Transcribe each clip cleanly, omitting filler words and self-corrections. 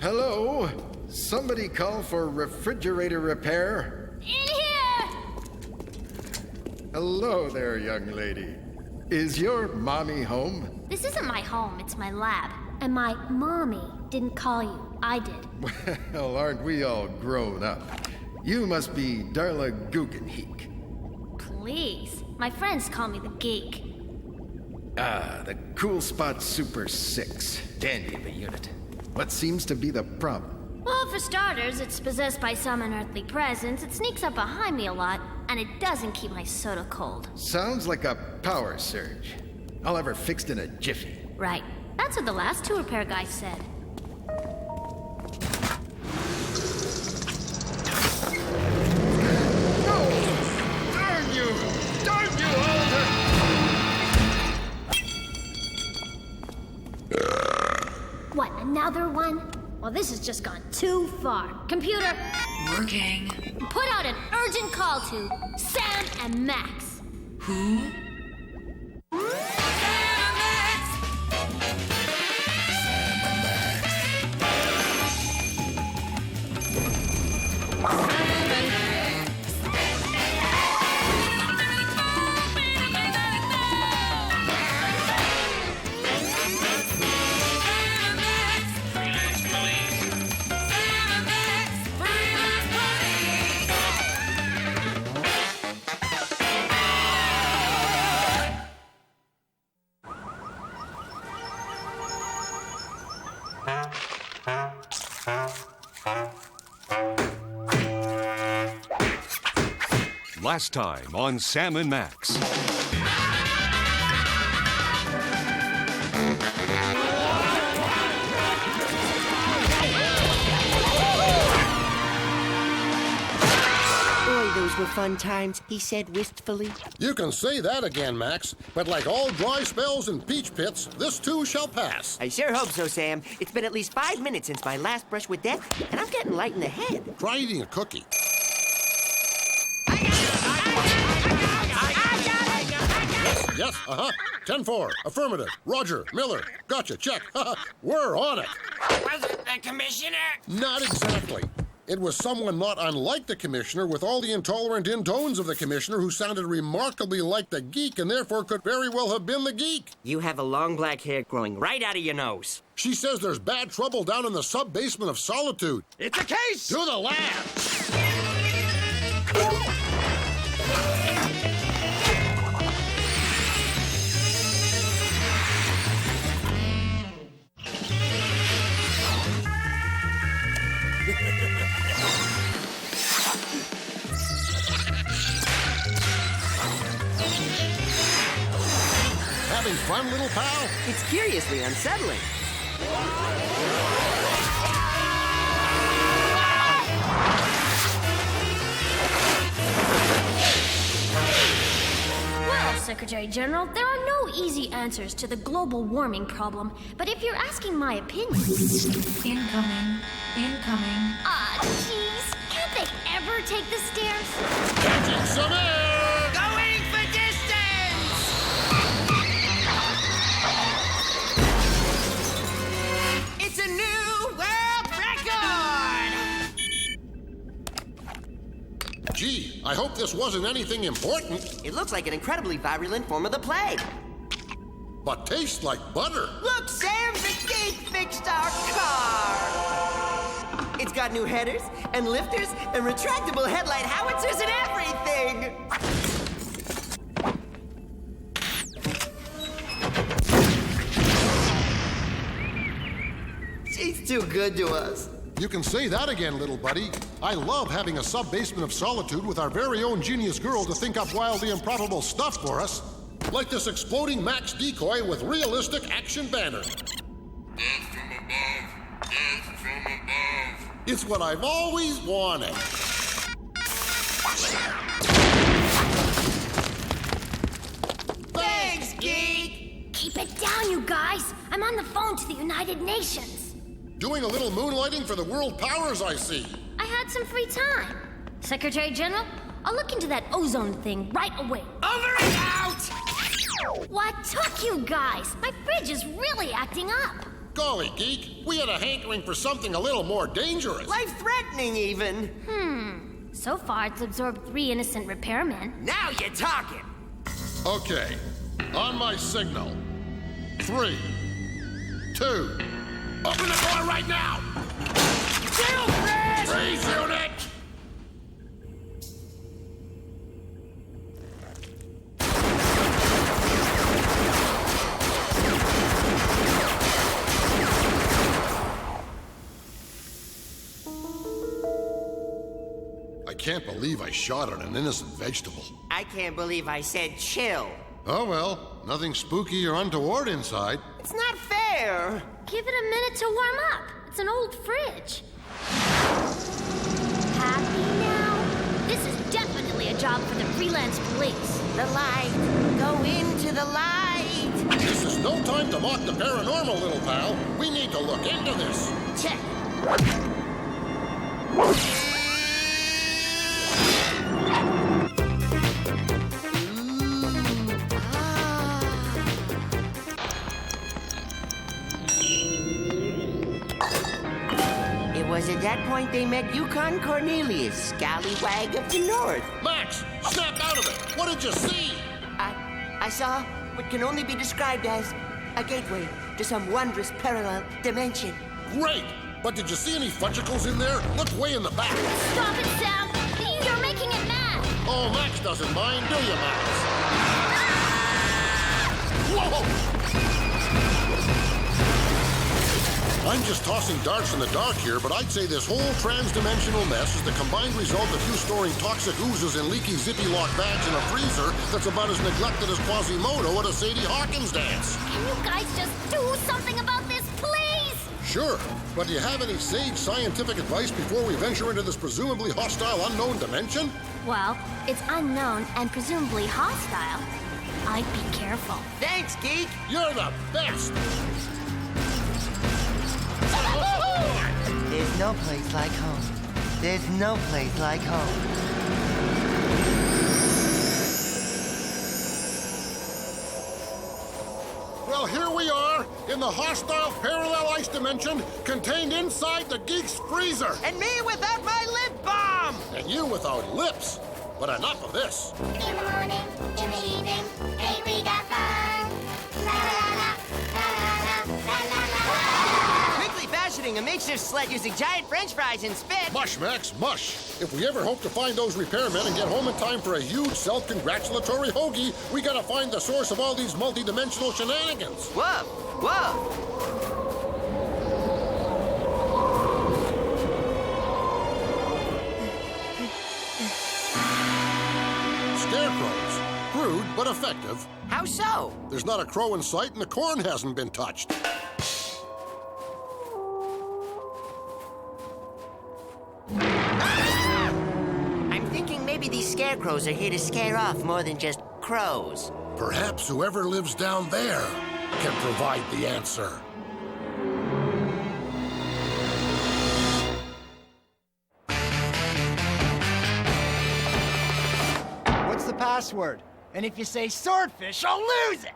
Hello? Somebody call for refrigerator repair? In here! Hello there, young lady. Is your mommy home? This isn't my home, it's my lab. And my mommy didn't call you. I did. Well, aren't we all grown up? You must be Darla Guggenheek. Please. My friends call me the Geek. Ah, the Cool Spot Super 6. Dandy of a unit. What seems to be the problem? Well, for starters, it's possessed by some unearthly presence, it sneaks up behind me a lot, and it doesn't keep my soda cold. Sounds like a power surge. I'll have her fixed in a jiffy. Right. That's what the last two repair guys said. No! Darn you! Darn you all What, another one? Well, this has just gone too far. Computer, Working. put out an urgent call to Sam and Max. Who? Last time on Sam and Max. Boy, those were fun times, he said wistfully. You can say that again, Max, but like all dry spells and peach pits, this too shall pass. I sure hope so, Sam. It's been at least 5 minutes since my last brush with death, and I'm getting light in the head. Try eating a cookie. Yes, 10-4. Affirmative. Roger. Miller. Gotcha. Check. We're on it. Was it the commissioner? Not exactly. It was someone not unlike the commissioner with all the intolerant intones of the commissioner who sounded remarkably like the geek and therefore could very well have been the geek. You have a long black hair growing right out of your nose. She says there's bad trouble down in the sub-basement of Solitude. It's a case! To the lab! Having fun, little pal? It's curiously unsettling. Well, Secretary General, there are no easy answers to the global warming problem, but if you're asking my opinion... Incoming. Incoming. Ah, jeez. Can't they ever take the stairs? Catching some air! Going for distance! It's a new world record! Gee, I hope this wasn't anything important, It looks like an incredibly virulent form of the plague. but tastes like butter. Look, Sam, the geek fixed our car. It's got new headers and lifters and retractable headlight howitzers and everything. too good to us. You can say that again, little buddy. I love having a sub-basement of solitude with our very own genius girl to think up wildly improbable stuff for us. Like this exploding Max decoy with realistic action banner. Death from above! Death from above! It's what I've always wanted. Thanks, Geek! Keep it down, you guys. I'm on the phone to the United Nations. Doing a little moonlighting for the world powers, I see. I had some free time. Secretary General, I'll look into that ozone thing right away. Over and out! What took you guys? My fridge is really acting up. Golly, Geek, we had a hankering for something a little more dangerous. Life-threatening, even. So far, it's absorbed 3 innocent repairmen. Now you're talking! Okay, on my signal. 3, 2. Open the door right now! Chill, Fred! Freeze, unit! I can't believe I shot at an innocent vegetable. I can't believe I said chill. Oh well, nothing spooky or untoward inside. It's not fair. Give it a minute to warm up. It's an old fridge. Happy now? This is definitely a job for the Freelance police. The light. Go into the light. This is no time to mock the paranormal, little pal. We need to look into this. Check. It was at that point they met Yukon Cornelius, scallywag of the north. Max, snap out of it. What did you see? I saw what can only be described as a gateway to some wondrous parallel dimension. Great. But did you see any fudgicles in there? Look way in the back. Stop it, Sam! You're making it mad! Oh, Max doesn't mind, do you, Max? Whoa! I'm just tossing darts in the dark here, but I'd say this whole trans-dimensional mess is the combined result of you storing toxic oozes in leaky zippy-lock bags in a freezer that's about as neglected as Quasimodo at a Sadie Hawkins dance. Can you guys just do something about this, please? Sure, but do you have any sage scientific advice before we venture into this presumably hostile unknown dimension? Well, it's unknown and presumably hostile. I'd be careful. Thanks, Geek. You're the best! There's no place like home. There's no place like home. Well, here we are, in the hostile parallel ice dimension, contained inside the Geek's freezer. And me without my lip balm! And you without lips. But enough of this. In the morning, in the evening, hey, we got fun. La la la, la la la, la la la. Quickly fashioning a makeshift sled using giant french fries and spit. Mush, Max, mush. If we ever hope to find those repairmen and get home in time for a huge self-congratulatory hoagie, we gotta find the source of all these multi-dimensional shenanigans. Whoa, whoa. Scarecrows. Crude, but effective. How so? There's not a crow in sight and the corn hasn't been touched. I'm thinking maybe these scarecrows are here to scare off more than just crows. Perhaps whoever lives down there can provide the answer. What's the password? And if you say swordfish, I'll lose it!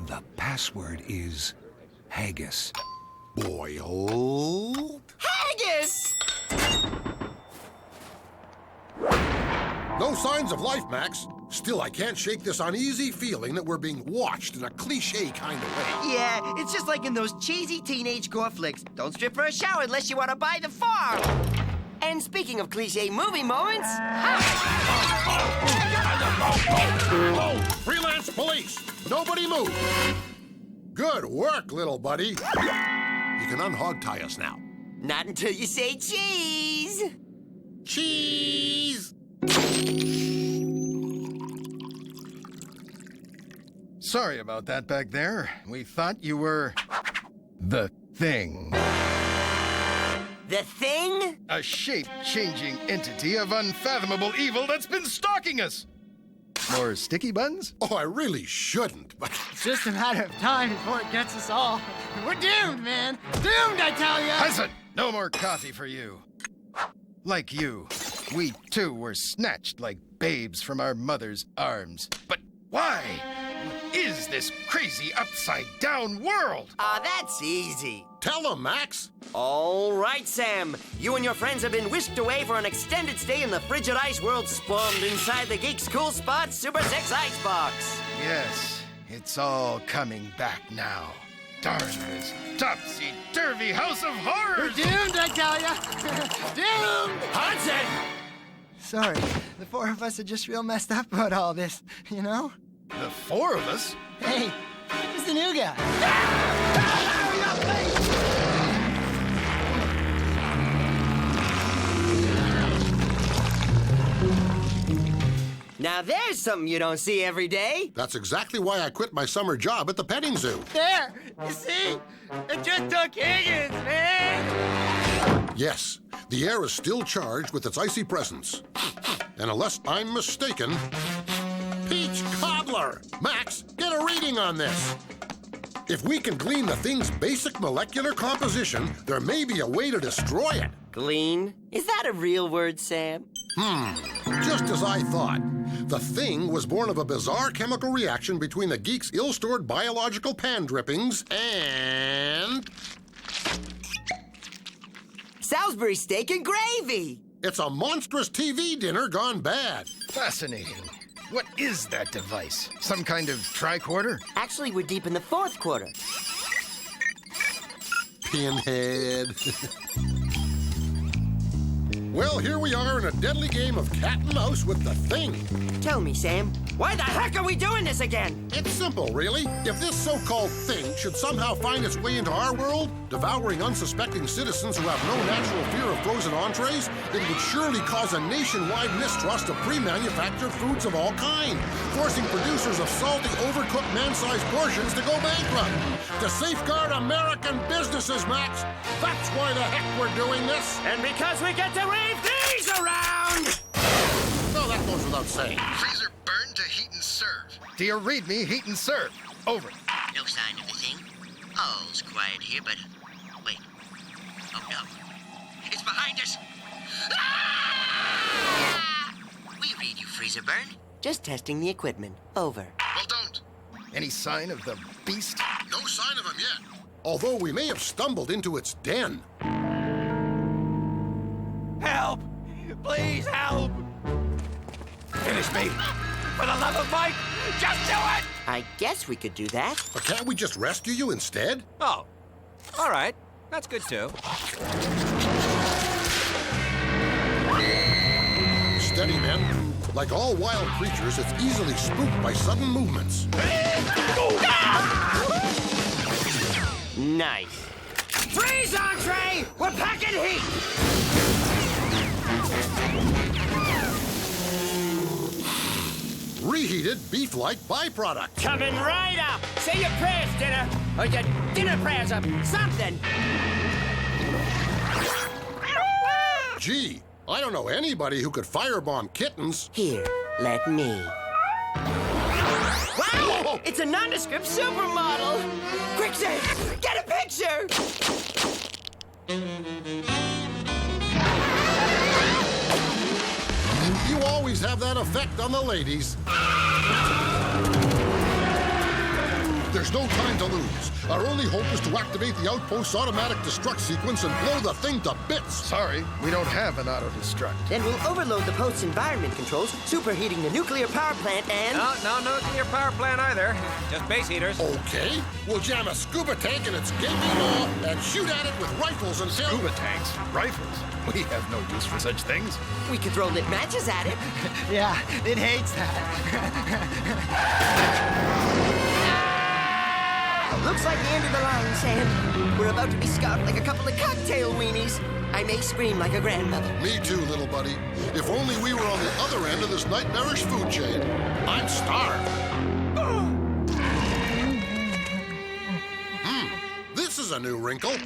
The password is haggis. Boiled? Haggis! No signs of life, Max. Still, I can't shake this uneasy feeling that we're being watched in a cliché kind of way. Yeah, it's just like in those cheesy teenage gore flicks. Don't strip for a shower unless you want to buy the farm. And speaking of cliche movie moments... Oh, Freelance police! Nobody move! Good work, little buddy. You can unhog-tie us now. Not until you say cheese. Cheese! Sorry about that back there. We thought you were... the Thing. The Thing? A shape-changing entity of unfathomable evil that's been stalking us. More sticky buns? Oh, I really shouldn't, but... It's just a matter of time before it gets us all. We're doomed, man. Doomed, I tell you. Hudson, no more coffee for you. Like you, we too were snatched like babes from our mother's arms. But why? What is this crazy upside-down world? That's easy. Tell them, Max. All right, Sam. You and your friends have been whisked away for an extended stay in the frigid ice world spawned inside the Geek's Cool Spot Super 6 Icebox. Yes, it's all coming back now. Darn this topsy-turvy house of horrors! We're doomed, I tell you. Doomed! Hudson! Sorry, the four of us are just real messed up about all this, you know? The four of us? Hey, who's the new guy? Now there's something you don't see every day. That's exactly why I quit my summer job at the petting zoo. There! You see? It just took Higgins, man! Yes, the air is still charged with its icy presence. And unless I'm mistaken, peach cobbler! Max, get a reading on this. If we can glean the thing's basic molecular composition, there may be a way to destroy it. Glean? Is that a real word, Sam? Just as I thought. The Thing was born of a bizarre chemical reaction between the Geek's ill-stored biological pan drippings and... Salisbury steak and gravy! It's a monstrous TV dinner gone bad. Fascinating. What is that device? Some kind of tricorder? Actually, we're deep in the fourth quarter. Pinhead. Well, here we are in a deadly game of cat and mouse with the Thing. Tell me, Sam, why the heck are we doing this again? It's simple, really. If this so-called Thing should somehow find its way into our world, devouring unsuspecting citizens who have no natural fear of frozen entrees, it would surely cause a nationwide mistrust of pre-manufactured foods of all kind, forcing producers of salty, overcooked man-sized portions to go bankrupt. To safeguard American businesses, Max. That's why the heck we're doing this. And because we get to wave these around! No, that goes without saying. Freezer burn to heat and serve. Do you read me? Heat and serve. Over. No sign of the Thing. All's quiet here, but... Wait. Oh, no. It's behind us! Ah! We read you, Freezer Burn. Just testing the equipment. Over. Well, don't. Any sign of the beast? No sign of him yet. Although we may have stumbled into its den. Help! Please help! Finish me! For the love of Mike, just do it! I guess we could do that. But can't we just rescue you instead? Oh, all right. That's good, too. Steady, men. Like all wild creatures, it's easily spooked by sudden movements. Nice. Freeze, entree! We're packing heat! Reheated beef-like byproduct. Coming right up! Say your prayers, dinner! Or your dinner prayers or something! Gee, I don't know anybody who could firebomb kittens. Here, let me. Wow! It's a nondescript supermodel! Quick, Sam! Get a picture! You always have that effect on the ladies. There's no time to lose. Our only hope is to activate the outpost's automatic destruct sequence and blow the thing to bits. Sorry, we don't have an auto-destruct. Then we'll overload the post's environment controls, superheating the nuclear power plant and... No nuclear power plant either. Just base heaters. Okay, we'll jam a scuba tank in its gaping maw and shoot at it with rifles until... Scuba tanks? Rifles? We have no use for such things. We could throw lit matches at it. Yeah, it hates that. Looks like the end of the line, Sam. We're about to be scarfed like a couple of cocktail weenies. I may scream like a grandmother. Me too, little buddy. If only we were on the other end of this nightmarish food chain. I'm starved. This is a new wrinkle.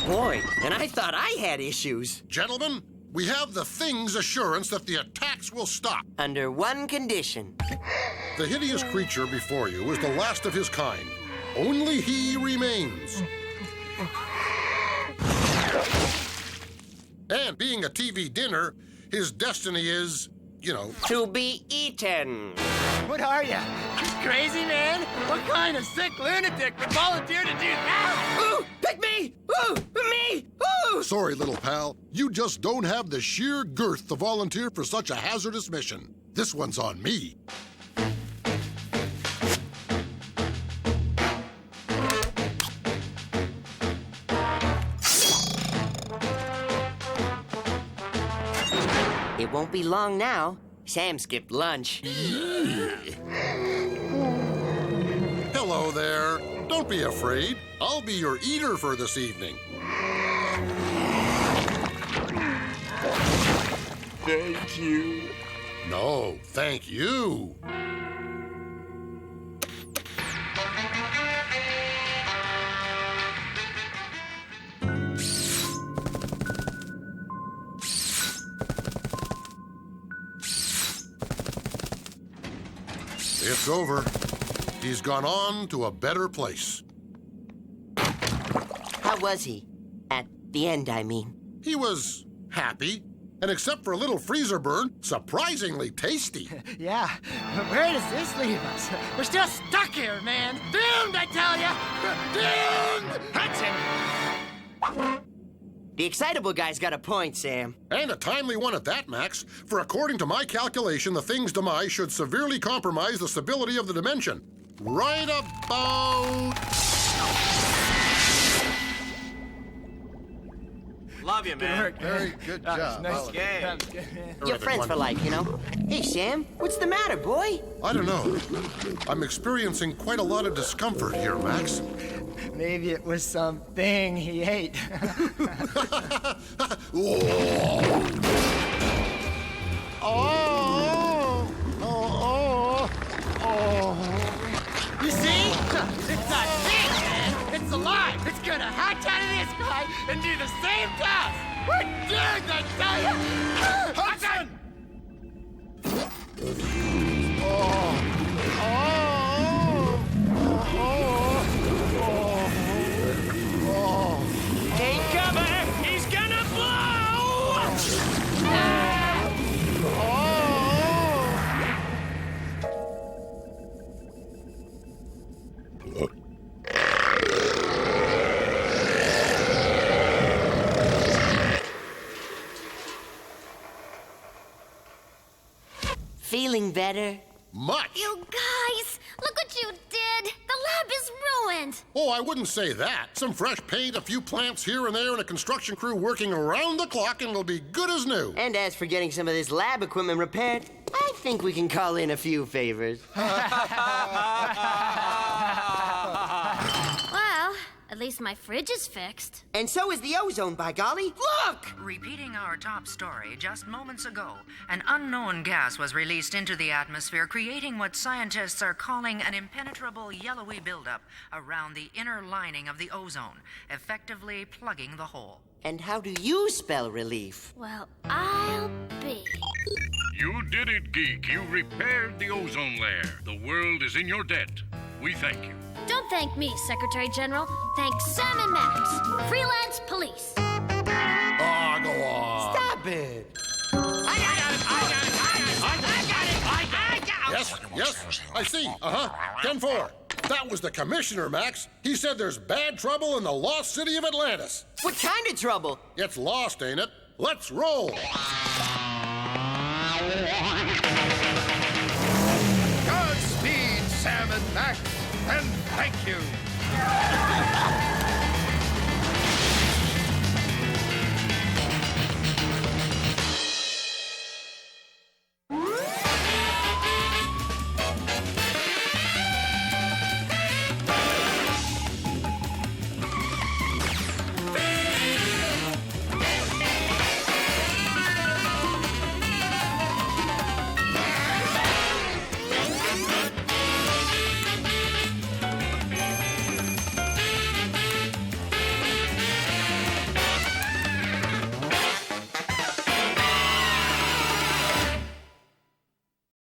Boy, and I thought I had issues. Gentlemen, we have the Thing's assurance that the attacks will stop. Under one condition. The hideous creature before you is the last of his kind. Only he remains. And being a TV dinner, his destiny is, you know... to be eaten. What are you? Crazy, man? What kind of sick lunatic would volunteer to do that? Ooh, pick me! Ooh, me! Ooh! Sorry, little pal. You just don't have the sheer girth to volunteer for such a hazardous mission. This one's on me. It won't be long now. Sam skipped lunch. Hello there. Don't be afraid. I'll be your eater for this evening. Thank you. No, thank you. It's over. He's gone on to a better place. How was he? At the end, I mean. He was happy, and except for a little freezer burn, surprisingly tasty. Yeah, but where does this leave us? We're still stuck here, man. Doomed, I tell ya! Doomed! Hudson! The excitable guy's got a point, Sam. And a timely one at that, Max. For according to my calculation, the Thing's demise should severely compromise the stability of the dimension. Right about... Love you, man. Very good job. Nice Oliver. game. That was good, man. You're friends for life, you know? Hey, Sam, what's the matter, boy? I don't know. I'm experiencing quite a lot of discomfort here, Max. Maybe it was something he ate. You see? It's a thing, man. It's alive. It's gonna hatch out of this guy and do the same task. We're doomed, I tell you. Hudson! Take cover! He's gonna blow! Feeling better? Much. You guys, look what you did. The lab is ruined. Oh, I wouldn't say that. Some fresh paint, a few plants here and there, and a construction crew working around the clock, and it'll be good as new. And as for getting some of this lab equipment repaired, I think we can call in a few favors. Well, at least my fridge is fixed. And so is the ozone, by golly. Look! Repeating our top story, just moments ago, an unknown gas was released into the atmosphere, creating what scientists are calling an impenetrable yellowy buildup around the inner lining of the ozone, effectively plugging the hole. And how do you spell relief? Well, I'll be. You did it, Geek. You repaired the ozone layer. The world is in your debt. We thank you. Don't thank me, Secretary General. Thank Sam and Max, Freelance Police. Ah, go on. Stop it! Yes, I see. 10-4. That was the commissioner, Max. He said there's bad trouble in the lost city of Atlantis. What kind of trouble? It's lost, ain't it? Let's roll. Godspeed, Sam and Max, and thank you.